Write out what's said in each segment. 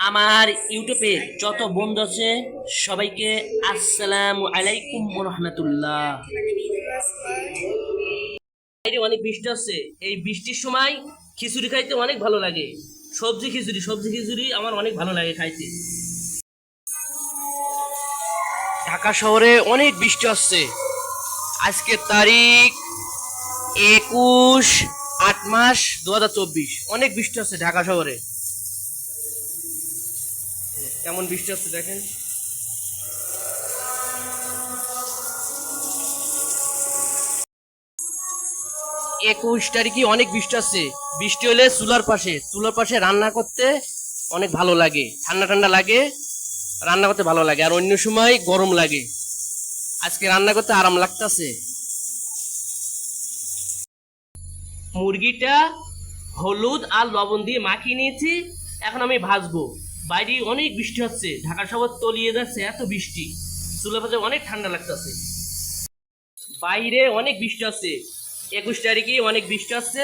আমার ইউটিউবে যত বন্ধু আছে সবাইকে আসসালামু আলাইকুম ওয়া রাহমাতুল্লাহ। বাইরে অনেক বৃষ্টি হচ্ছে, এই বৃষ্টির সময় খিচুড়ি খাইতে অনেক ভালো লাগে। সবজি খিচুড়ি আমার অনেক ভালো লাগে খাইতে। ঢাকা শহরে অনেক বৃষ্টি হচ্ছে। আজকে তারিখ 21/8/2024। অনেক বৃষ্টি হচ্ছে ঢাকা শহরে। কেমন বৃষ্টি হচ্ছে দেখেন। 21 তারিখে অনেক বৃষ্টি আছে। বৃষ্টি হলে চুলার পাশে রান্না করতে অনেক ভালো লাগে, ঠান্ডা ঠান্ডা লাগে, রান্না করতে ভালো লাগে। আর অন্য সময় গরম লাগে। আজকে রান্না করতে আরাম লাগতেছে। মুরগিটা হলুদ আর লবণ দিয়ে মাখিয়ে নিয়েছি, এখন আমি ভাজবো। বাইরে অনেক বৃষ্টি হচ্ছে, ঢাকা শহর তলিয়ে যাচ্ছে, এত বৃষ্টি। চুলার পাশে অনেক ঠান্ডা লাগতেছে। বাইরে অনেক বৃষ্টি আছে। 21 তারিখে অনেক বৃষ্টি আছে।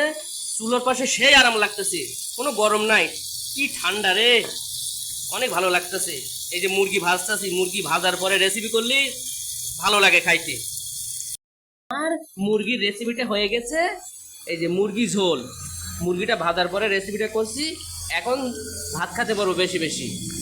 চুলোর পাশে সেই আরাম লাগতেছে, কোনো গরম নাই। কি ঠান্ডা রে, অনেক ভালো লাগতেছে। এই যে মুরগি ভাজতেছি, মুরগি ভাজার পরে রেসিপি করলে ভালো লাগে খাইতে। আর মুরগির রেসিপিটা হয়ে গেছে। এই যে মুরগি ঝোল, মুরগিটা ভাজার পরে রেসিপিটা করছি। এখন ভাত খেতে পারবো বেশি বেশি।